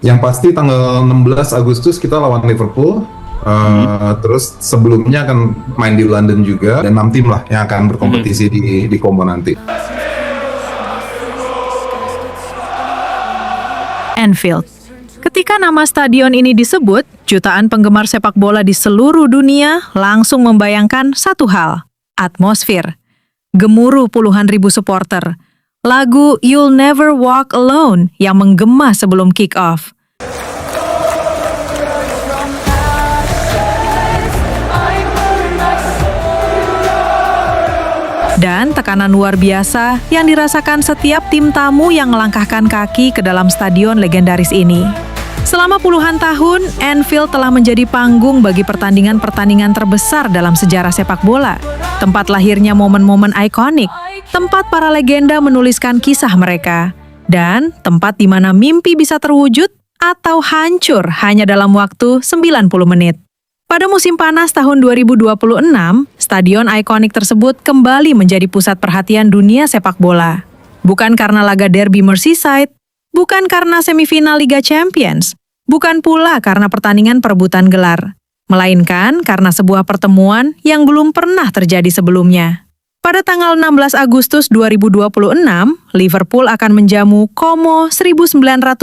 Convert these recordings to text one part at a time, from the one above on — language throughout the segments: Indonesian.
Yang pasti tanggal 16 Agustus kita lawan Liverpool. Terus sebelumnya akan main di London juga, dan 6 tim lah yang akan berkompetisi di Como nanti. Anfield. Ketika nama stadion ini disebut, jutaan penggemar sepak bola di seluruh dunia langsung membayangkan satu hal, atmosfer. Gemuruh puluhan ribu supporter. Lagu You'll Never Walk Alone yang menggema sebelum kick-off. Dan tekanan luar biasa yang dirasakan setiap tim tamu yang melangkahkan kaki ke dalam stadion legendaris ini. Selama puluhan tahun, Anfield telah menjadi panggung bagi pertandingan-pertandingan terbesar dalam sejarah sepak bola. Tempat lahirnya momen-momen ikonik, tempat para legenda menuliskan kisah mereka, dan tempat di mana mimpi bisa terwujud atau hancur hanya dalam waktu 90 menit. Pada musim panas tahun 2026, stadion ikonik tersebut kembali menjadi pusat perhatian dunia sepak bola. Bukan karena laga derby Merseyside, bukan karena semifinal Liga Champions, bukan pula karena pertandingan perebutan gelar, melainkan karena sebuah pertemuan yang belum pernah terjadi sebelumnya. Pada tanggal 16 Agustus 2026, Liverpool akan menjamu Como 1907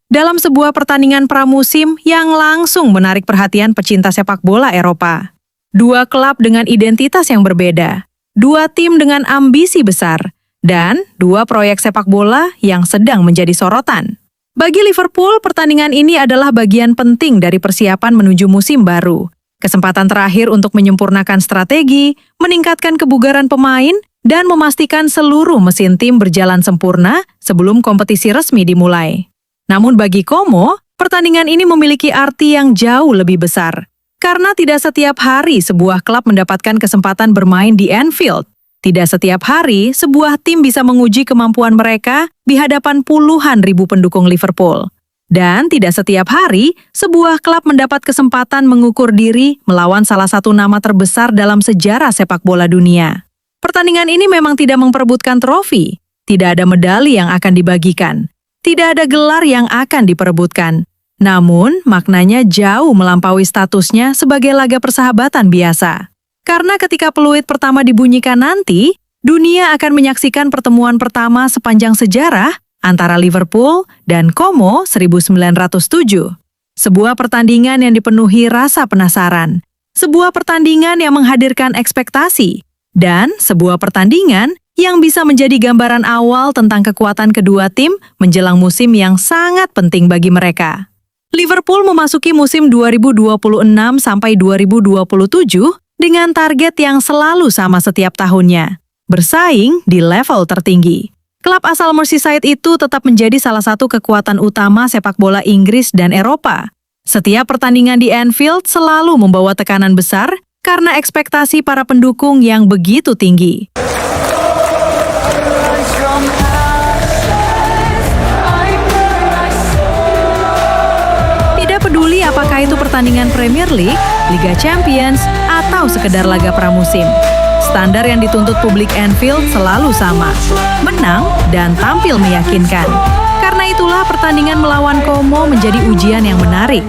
dalam sebuah pertandingan pramusim yang langsung menarik perhatian pecinta sepak bola Eropa. Dua klub dengan identitas yang berbeda, dua tim dengan ambisi besar, dan dua proyek sepak bola yang sedang menjadi sorotan. Bagi Liverpool, pertandingan ini adalah bagian penting dari persiapan menuju musim baru. Kesempatan terakhir untuk menyempurnakan strategi, meningkatkan kebugaran pemain, dan memastikan seluruh mesin tim berjalan sempurna sebelum kompetisi resmi dimulai. Namun bagi Como, pertandingan ini memiliki arti yang jauh lebih besar. Karena tidak setiap hari sebuah klub mendapatkan kesempatan bermain di Anfield. Tidak setiap hari sebuah tim bisa menguji kemampuan mereka di hadapan puluhan ribu pendukung Liverpool. Dan tidak setiap hari, sebuah klub mendapat kesempatan mengukur diri melawan salah satu nama terbesar dalam sejarah sepak bola dunia. Pertandingan ini memang tidak memperebutkan trofi, tidak ada medali yang akan dibagikan, tidak ada gelar yang akan diperebutkan. Namun, maknanya jauh melampaui statusnya sebagai laga persahabatan biasa. Karena ketika peluit pertama dibunyikan nanti, dunia akan menyaksikan pertemuan pertama sepanjang sejarah antara Liverpool dan Como 1907. Sebuah pertandingan yang dipenuhi rasa penasaran, sebuah pertandingan yang menghadirkan ekspektasi, dan sebuah pertandingan yang bisa menjadi gambaran awal tentang kekuatan kedua tim menjelang musim yang sangat penting bagi mereka. Liverpool memasuki musim 2026 sampai 2027 dengan target yang selalu sama setiap tahunnya, bersaing di level tertinggi. Klub asal Merseyside itu tetap menjadi salah satu kekuatan utama sepak bola Inggris dan Eropa. Setiap pertandingan di Anfield selalu membawa tekanan besar karena ekspektasi para pendukung yang begitu tinggi. Tidak peduli apakah itu pertandingan Premier League, Liga Champions, atau sekedar laga pramusim. Standar yang dituntut publik Anfield selalu sama, menang dan tampil meyakinkan. Karena itulah pertandingan melawan Como menjadi ujian yang menarik.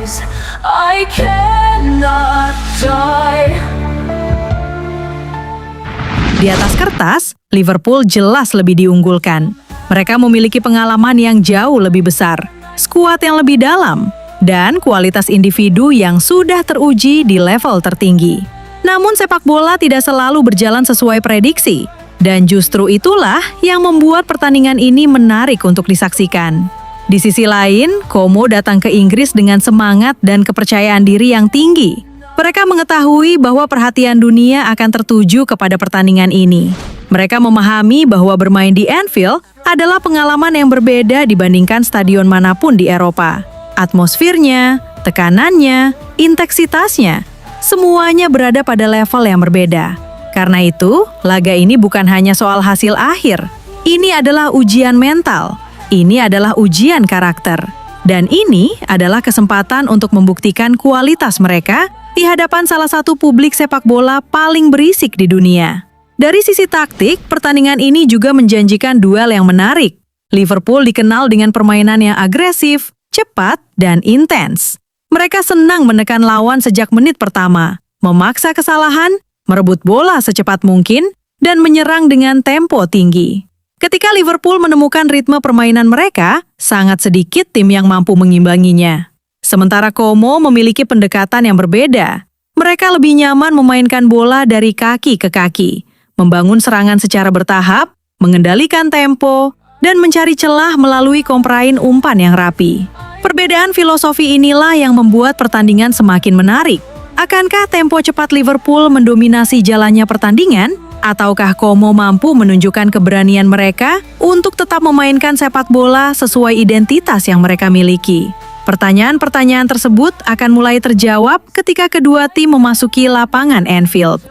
Di atas kertas, Liverpool jelas lebih diunggulkan. Mereka memiliki pengalaman yang jauh lebih besar, skuad yang lebih dalam, dan kualitas individu yang sudah teruji di level tertinggi. Namun sepak bola tidak selalu berjalan sesuai prediksi, dan justru itulah yang membuat pertandingan ini menarik untuk disaksikan. Di sisi lain, Como datang ke Inggris dengan semangat dan kepercayaan diri yang tinggi. Mereka mengetahui bahwa perhatian dunia akan tertuju kepada pertandingan ini. Mereka memahami bahwa bermain di Anfield adalah pengalaman yang berbeda dibandingkan stadion manapun di Eropa. Atmosfernya, tekanannya, intensitasnya, semuanya berada pada level yang berbeda. Karena itu, laga ini bukan hanya soal hasil akhir. Ini adalah ujian mental. Ini adalah ujian karakter. Dan ini adalah kesempatan untuk membuktikan kualitas mereka di hadapan salah satu publik sepak bola paling berisik di dunia. Dari sisi taktik, pertandingan ini juga menjanjikan duel yang menarik. Liverpool dikenal dengan permainan yang agresif, cepat, dan intens. Mereka senang menekan lawan sejak menit pertama, memaksa kesalahan, merebut bola secepat mungkin, dan menyerang dengan tempo tinggi. Ketika Liverpool menemukan ritme permainan mereka, sangat sedikit tim yang mampu mengimbanginya. Sementara Como memiliki pendekatan yang berbeda. Mereka lebih nyaman memainkan bola dari kaki ke kaki, membangun serangan secara bertahap, mengendalikan tempo, dan mencari celah melalui komprain umpan yang rapi. Perbedaan filosofi inilah yang membuat pertandingan semakin menarik. Akankah tempo cepat Liverpool mendominasi jalannya pertandingan? Ataukah Como mampu menunjukkan keberanian mereka untuk tetap memainkan sepak bola sesuai identitas yang mereka miliki? Pertanyaan-pertanyaan tersebut akan mulai terjawab ketika kedua tim memasuki lapangan Anfield.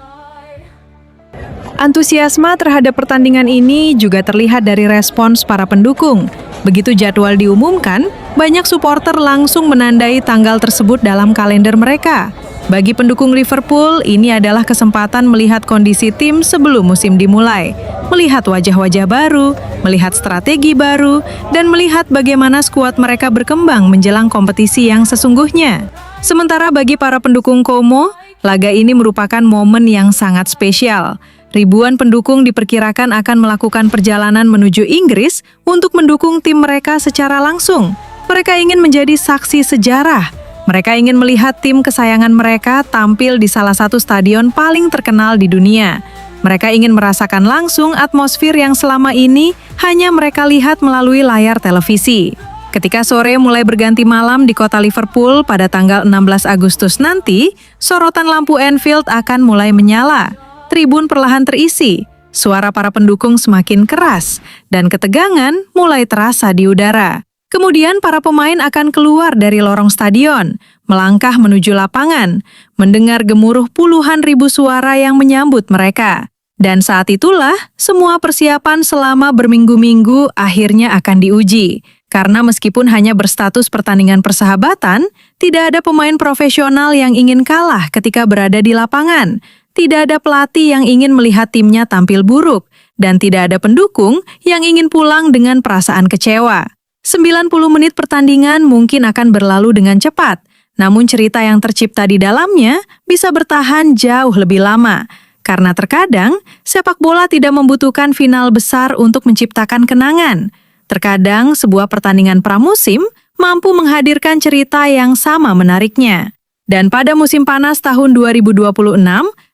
Antusiasme terhadap pertandingan ini juga terlihat dari respons para pendukung. Begitu jadwal diumumkan, banyak supporter langsung menandai tanggal tersebut dalam kalender mereka. Bagi pendukung Liverpool, ini adalah kesempatan melihat kondisi tim sebelum musim dimulai, melihat wajah-wajah baru, melihat strategi baru, dan melihat bagaimana skuad mereka berkembang menjelang kompetisi yang sesungguhnya. Sementara bagi para pendukung Como, laga ini merupakan momen yang sangat spesial. Ribuan pendukung diperkirakan akan melakukan perjalanan menuju Inggris untuk mendukung tim mereka secara langsung. Mereka ingin menjadi saksi sejarah. Mereka ingin melihat tim kesayangan mereka tampil di salah satu stadion paling terkenal di dunia. Mereka ingin merasakan langsung atmosfer yang selama ini hanya mereka lihat melalui layar televisi. Ketika sore mulai berganti malam di kota Liverpool pada tanggal 16 Agustus nanti, sorotan lampu Anfield akan mulai menyala. Tribun perlahan terisi, suara para pendukung semakin keras, dan ketegangan mulai terasa di udara. Kemudian para pemain akan keluar dari lorong stadion, melangkah menuju lapangan, mendengar gemuruh puluhan ribu suara yang menyambut mereka. Dan saat itulah, semua persiapan selama berminggu-minggu akhirnya akan diuji. Karena meskipun hanya berstatus pertandingan persahabatan, tidak ada pemain profesional yang ingin kalah ketika berada di lapangan. Tidak ada pelatih yang ingin melihat timnya tampil buruk, dan tidak ada pendukung yang ingin pulang dengan perasaan kecewa. 90 menit pertandingan mungkin akan berlalu dengan cepat, namun cerita yang tercipta di dalamnya bisa bertahan jauh lebih lama. Karena terkadang, sepak bola tidak membutuhkan final besar untuk menciptakan kenangan. Terkadang, sebuah pertandingan pramusim mampu menghadirkan cerita yang sama menariknya. Dan pada musim panas tahun 2026,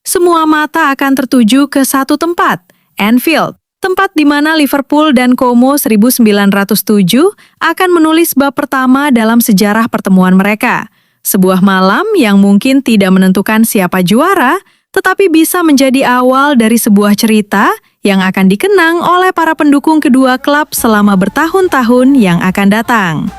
semua mata akan tertuju ke satu tempat, Anfield. Tempat di mana Liverpool dan Como 1907 akan menulis bab pertama dalam sejarah pertemuan mereka. Sebuah malam yang mungkin tidak menentukan siapa juara, tetapi bisa menjadi awal dari sebuah cerita yang akan dikenang oleh para pendukung kedua klub selama bertahun-tahun yang akan datang.